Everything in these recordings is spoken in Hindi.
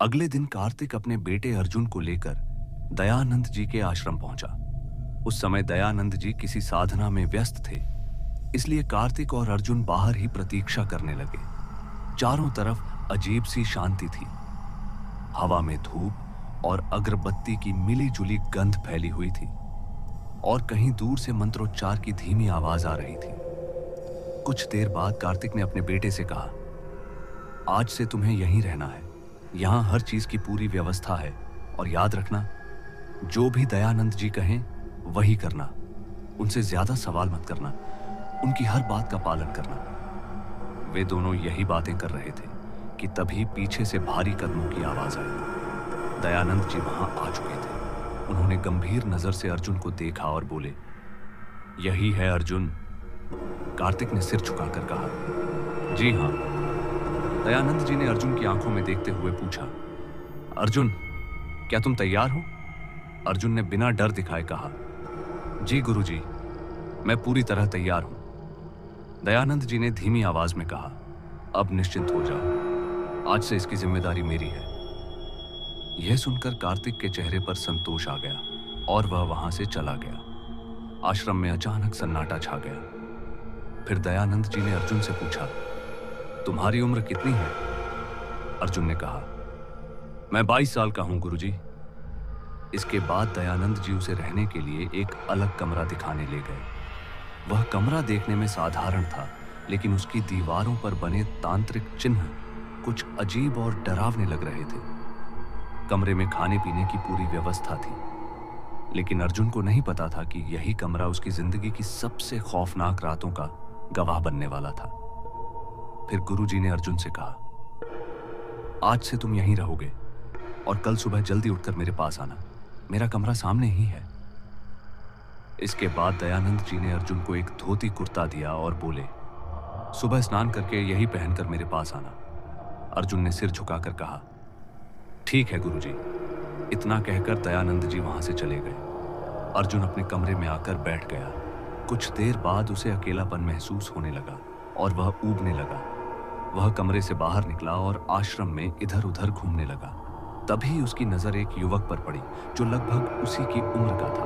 अगले दिन कार्तिक अपने बेटे अर्जुन को लेकर दयानंद जी के आश्रम पहुंचा। उस समय दयानंद जी किसी साधना में व्यस्त थे, इसलिए कार्तिक और अर्जुन बाहर ही प्रतीक्षा करने लगे। चारों तरफ अजीब सी शांति थी। हवा में धूप और अगरबत्ती की मिली-जुली गंध फैली हुई थी और कहीं दूर से मंत्रोच्चार की धीमी आवाज आ रही थी। कुछ देर बाद कार्तिक ने अपने बेटे से कहा, आज से तुम्हें यहीं रहना है। यहां हर चीज की पूरी व्यवस्था है और याद रखना, जो भी दयानंद जी कहें वही करना। उनसे ज्यादा सवाल मत करना, उनकी हर बात का पालन करना। वे दोनों यही बातें कर रहे थे कि तभी पीछे से भारी कदमों की आवाज आई। दयानंद जी वहां आ चुके थे। उन्होंने गंभीर नजर से अर्जुन को देखा और बोले, यही है अर्जुन? कार्तिक ने सिर झुकाकर कहा, जी हां। दयानंद जी ने अर्जुन की आंखों में देखते हुए पूछा, अर्जुन, क्या तुम तैयार हो? अर्जुन ने बिना डर दिखाए कहा, जी गुरुजी, मैं पूरी तरह तैयार हूं। दयानंद जी ने धीमी आवाज में कहा, अब निश्चिंत हो जाओ, आज से इसकी जिम्मेदारी मेरी है। यह सुनकर कार्तिक के चेहरे पर संतोष आ गया और वह वहां से चला गया। आश्रम में अचानक सन्नाटा छा गया। फिर दयानंद जी ने अर्जुन से पूछा, तुम्हारी उम्र कितनी है? अर्जुन ने कहा, मैं 22 साल का हूं गुरुजी। इसके बाद दयानंद जी उसे रहने के लिए एक अलग कमरा दिखाने ले गए। वह कमरा देखने में साधारण था, लेकिन उसकी दीवारों पर बने तांत्रिक चिन्ह कुछ अजीब और डरावने लग रहे थे। कमरे में खाने पीने की पूरी व्यवस्था थी, लेकिन अर्जुन को नहीं पता था कि यही कमरा उसकी जिंदगी की सबसे खौफनाक रातों का गवाह बनने वाला था। फिर गुरुजी ने अर्जुन से कहा, आज से तुम यहीं रहोगे और कल सुबह जल्दी उठकर मेरे पास आना। मेरा कमरा सामने ही है। इसके बाद दयानंद जी ने अर्जुन को एक धोती कुर्ता दिया और बोले, सुबह स्नान करके यही पहनकर मेरे पास आना। अर्जुन ने सिर झुकाकर कहा, ठीक है गुरुजी। इतना कहकर दयानंद जी वहां से चले गए। अर्जुन अपने कमरे में आकर बैठ गया। कुछ देर बाद उसे अकेलापन महसूस होने लगा और वह ऊबने लगा। वह कमरे से बाहर निकला और आश्रम में इधर उधर घूमने लगा। तभी उसकी नजर एक युवक पर पड़ी जो लगभग उसी की उम्र का था।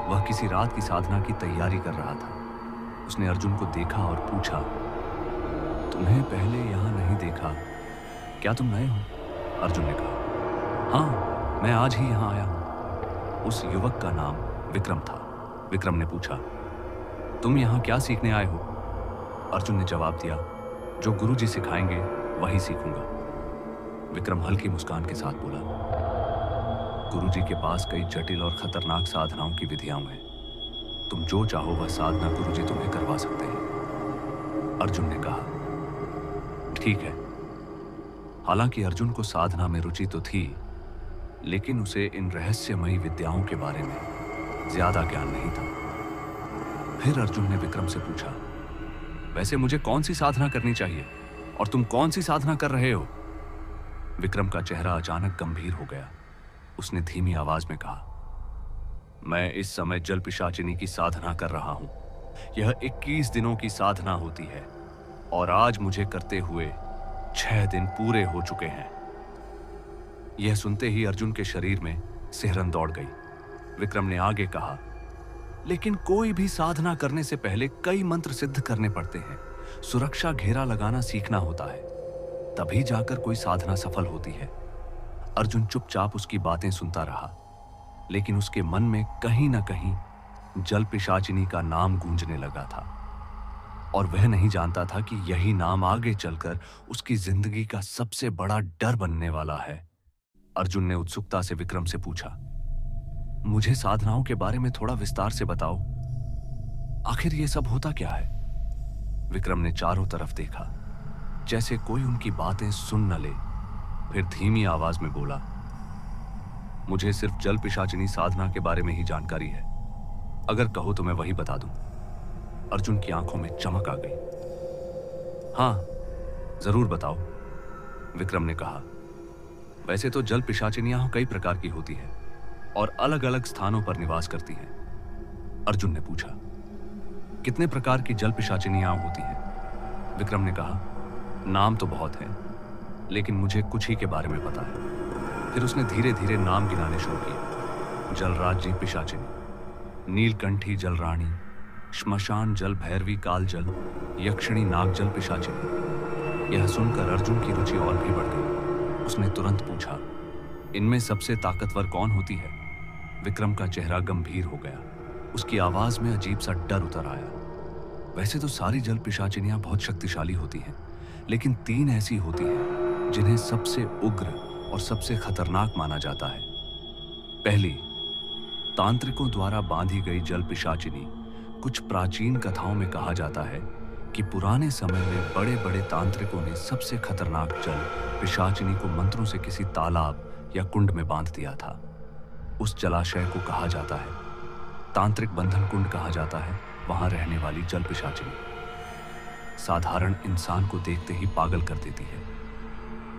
वह किसी रात की साधना की तैयारी कर रहा था। उसने अर्जुन को देखा और पूछा, तुम्हें पहले यहां नहीं देखा, क्या तुम नए हो? अर्जुन ने कहा, हाँ, मैं आज ही यहां आया हूं। उस युवक का नाम विक्रम था। विक्रम ने पूछा, तुम यहां क्या सीखने आए हो? अर्जुन ने जवाब दिया, जो गुरुजी सिखाएंगे वही सीखूंगा। विक्रम हल्की मुस्कान के साथ बोला, गुरुजी के पास कई जटिल और खतरनाक साधनाओं की विधियां हैं। तुम जो चाहो वह साधना गुरुजी तुम्हें करवा सकते हैं। अर्जुन ने कहा, ठीक है। हालांकि अर्जुन को साधना में रुचि तो थी, लेकिन उसे इन रहस्यमयी विद्याओं के बारे में ज्यादा ज्ञान नहीं था। फिर अर्जुन ने विक्रम से पूछा, वैसे मुझे कौन सी साधना करनी चाहिए और तुम कौन सी साधना कर रहे हो? विक्रम का चेहरा अचानक गंभीर हो गया। उसने धीमी आवाज में कहा, मैं इस समय जल पिशाचिनी की साधना कर रहा हूं। यह 21 दिनों की साधना होती है और आज मुझे करते हुए 6 दिन पूरे हो चुके हैं। यह सुनते ही अर्जुन के शरीर में सिहरन दौड़ गई। विक्रम ने आगे कहा, लेकिन कोई भी साधना करने से पहले कई मंत्र सिद्ध करने पड़ते हैं। सुरक्षा घेरा लगाना सीखना होता है, तभी जाकर कोई साधना सफल होती है। अर्जुन चुपचाप उसकी बातें सुनता रहा, लेकिन उसके मन में कहीं ना कहीं जल पिशाचिनी का नाम गूंजने लगा था और वह नहीं जानता था कि यही नाम आगे चलकर उसकी जिंदगी का सबसे बड़ा डर बनने वाला है। अर्जुन ने उत्सुकता से विक्रम से पूछा, मुझे साधनाओं के बारे में थोड़ा विस्तार से बताओ। आखिर ये सब होता क्या है? विक्रम ने चारों तरफ देखा, जैसे कोई उनकी बातें सुन न ले। फिर धीमी आवाज में बोला, मुझे सिर्फ जल पिशाचिनी साधना के बारे में ही जानकारी है। अगर कहो तो मैं वही बता दूं। अर्जुन की आंखों में चमक आ गई। हाँ, जरूर बताओ, विक्रम ने कहा। वैसे तो जल पिशाचिनियां कई प्रकार की होती है और अलग अलग स्थानों पर निवास करती हैं। अर्जुन ने पूछा, कितने प्रकार की जल पिशाचिनियां होती हैं? विक्रम ने कहा, नाम तो बहुत है, लेकिन मुझे कुछ ही के बारे में पता है। फिर उसने धीरे धीरे नाम गिनाने शुरू किए। जलराज्य पिशाचिनी, नीलकंठी जलरानी, श्मशान जल भैरवी काल जल, यक्षिणी नाग जल पिशाचिनी। यह सुनकर अर्जुन की रुचि और भी बढ़ गई। उसने तुरंत पूछा, इनमें सबसे ताकतवर कौन होती है? विक्रम का चेहरा गंभीर हो गया। उसकी आवाज में अजीब सा डर उतर आया। वैसे तो सारी जल पिशाचिनियां बहुत शक्तिशाली होती हैं, लेकिन 3 ऐसी होती हैं जिन्हें सबसे उग्र और सबसे खतरनाक माना जाता है। पहली, तांत्रिकों द्वारा बांधी गई जल पिशाचिनी। कुछ प्राचीन कथाओं में कहा जाता है कि पुराने समय में बड़े बड़े तांत्रिकों ने सबसे खतरनाक जल पिशाचिनी को मंत्रों से किसी तालाब या कुंड में बांध दिया था। उस जलाशय को कहा जाता है तांत्रिक बंधन कुंड कहा जाता है। वहां रहने वाली जल पिशाचिनी साधारण इंसान को देखते ही पागल कर देती है,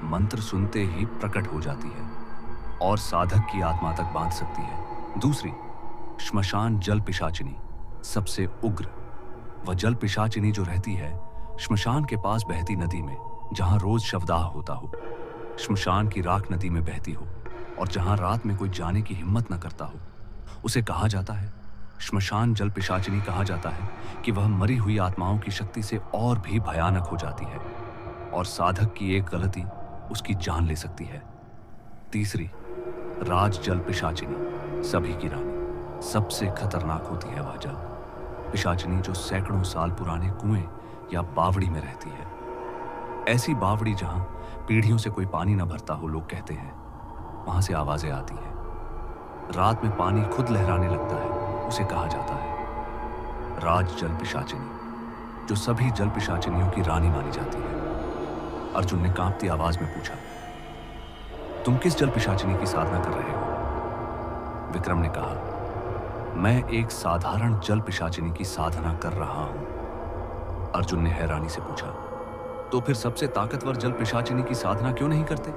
मंत्र सुनते ही प्रकट हो जाती है और साधक की आत्मा तक बांध सकती है। दूसरी, श्मशान जल पिशाचिनी, सबसे उग्र। वह जल पिशाचिनी जो रहती है श्मशान के पास बहती नदी में, जहां रोज शवदाह होता हो, श्मशान की राख नदी में बहती हो और जहां रात में कोई जाने की हिम्मत न करता हो, उसे कहा जाता है श्मशान जल पिशाचिनी। कहा जाता है कि वह मरी हुई आत्माओं की शक्ति से और भी भयानक हो जाती है और साधक की एक गलती उसकी जान ले सकती है। तीसरी, राज जल पिशाचिनी, सभी की रानी। सबसे खतरनाक होती है वह जल पिशाचिनी जो सैकड़ों साल पुराने कुएं या बावड़ी में रहती है। ऐसी बावड़ी जहां पीढ़ियों से कोई पानी न भरता हो, लोग कहते हैं, वहां से आवाजें आती हैं। रात में पानी खुद लहराने लगता है, उसे कहा जाता है राज जल पिशाचिनी, जो सभी जल पिशाचिनियों की रानी मानी जाती है। अर्जुन ने कांपती आवाज में पूछा, तुम किस जल पिशाचिनी की साधना कर रहे हो? विक्रम ने कहा, मैं एक साधारण जल पिशाचिनी की साधना कर रहा हूं। अर्जुन ने हैरानी से पूछा, तो फिर सबसे ताकतवर जल पिशाचिनी की साधना क्यों नहीं करते?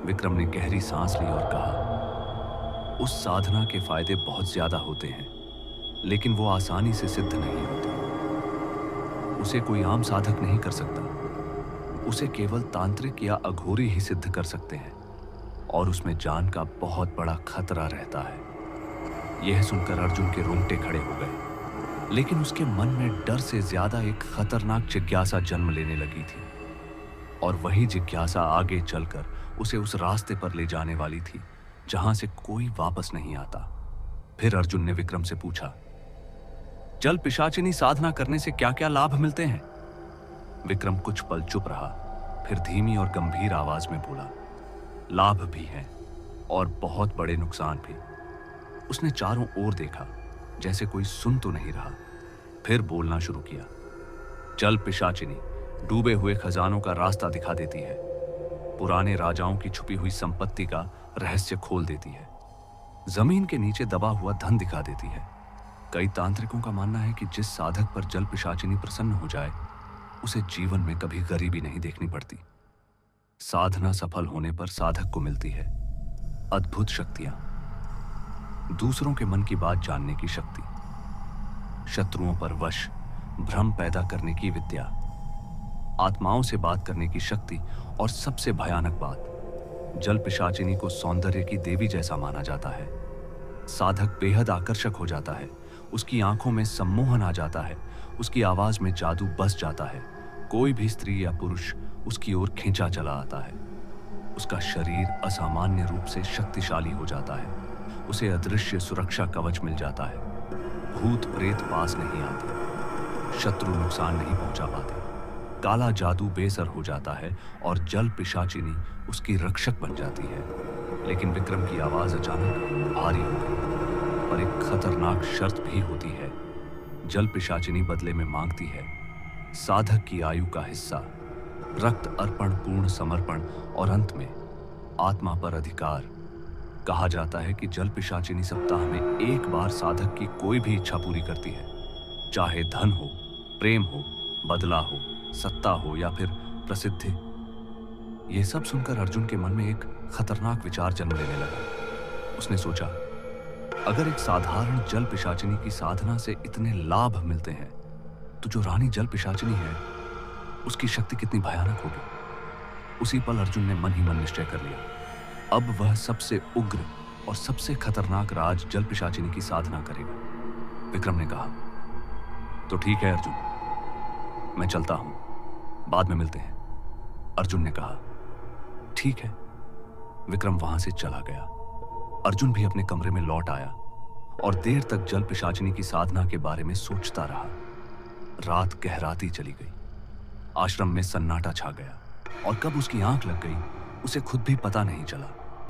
विक्रम ने गहरी सांस ली और कहा, उस साधना के फायदे बहुत ज्यादा होते हैं, लेकिन वो आसानी से सिद्ध नहीं होते। उसे कोई आम साधक नहीं कर सकता। उसे केवल तांत्रिक या अघोरी ही सिद्ध कर सकते हैं और उसमें जान का बहुत बड़ा खतरा रहता है। यह सुनकर अर्जुन के रोंगटे खड़े हो गए, लेकिन उसके मन में डर से ज्यादा एक खतरनाक जिज्ञासा जन्म लेने लगी थी और वही जिज्ञासा आगे चलकर उसे उस रास्ते पर ले जाने वाली थी जहां से कोई वापस नहीं आता। फिर अर्जुन ने विक्रम से पूछा, जल पिशाचिनी साधना करने से क्या क्या लाभ मिलते हैं? विक्रम कुछ पल चुप रहा, फिर धीमी और गंभीर आवाज में बोला, लाभ भी हैं और बहुत बड़े नुकसान भी। उसने चारों ओर देखा, जैसे कोई सुन तो नहीं रहा, फिर बोलना शुरू किया। जल पिशाचिनी डूबे हुए खजानों का रास्ता दिखा देती है, पुराने राजाओं की छुपी हुई संपत्ति का रहस्य खोल देती है, जमीन के नीचे दबा हुआ धन दिखा देती है। कई तांत्रिकों का मानना है कि जिस साधक पर जल पिशाचिनी प्रसन्न हो जाए, उसे जीवन में कभी गरीबी नहीं देखनी पड़ती। साधना सफल होने पर साधक को मिलती है अद्भुत शक्तियां, दूसरों के मन की बात जानने की शक्ति, शत्रुओं पर वश, भ्रम पैदा करने की विद्या, आत्माओं से बात करने की शक्ति और सबसे भयानक बात, जल पिशाचिनी को सौंदर्य की देवी जैसा माना जाता है। साधक बेहद आकर्षक हो जाता है, उसकी आंखों में सम्मोहन आ जाता है, उसकी आवाज में जादू बस जाता है। कोई भी स्त्री या पुरुष उसकी ओर खींचा चला आता है। उसका शरीर असामान्य रूप से शक्तिशाली हो जाता है, उसे अदृश्य सुरक्षा कवच मिल जाता है, भूत प्रेत पास नहीं आते, शत्रु नुकसान नहीं पहुंचा पाते, काला जादू बेसर हो जाता है और जल पिशाचिनी उसकी रक्षक बन जाती है। लेकिन विक्रम की आवाज अचानक भारी हो गई, पर एक खतरनाक शर्त भी होती है। जल पिशाचिनी बदले में मांगती है साधक की आयु का हिस्सा, रक्त अर्पण, पूर्ण समर्पण और अंत में आत्मा पर अधिकार। कहा जाता है कि जल पिशाचिनी सप्ताह में एक बार साधक की कोई भी इच्छा पूरी करती है, चाहे धन हो, प्रेम हो, बदला हो, सत्ता हो या फिर प्रसिद्धि। यह सब सुनकर अर्जुन के मन में एक खतरनाक विचार जन्म लेने लगा। उसने सोचा, अगर एक साधारण जल पिशाचिनी की साधना से इतने लाभ मिलते हैं, तो जो रानी जल पिशाचिनी है, उसकी शक्ति कितनी भयानक होगी। उसी पल अर्जुन ने मन ही मन निश्चय कर लिया, अब वह सबसे उग्र और सबसे खतरनाक राज जल पिशाचिनी की साधना करेगा। विक्रम ने कहा, तो ठीक है अर्जुन, मैं चलता हूं, बाद में मिलते हैं। अर्जुन ने कहा, ठीक है। विक्रम वहां से चला गया। अर्जुन भी अपने कमरे में लौट आया और देर तक जल पिशाचिनी की साधना के बारे में सोचता रहा। रात गहराती चली गई। आश्रम में सन्नाटा छा गया और कब उसकी आंख लग गई उसे खुद भी पता नहीं चला।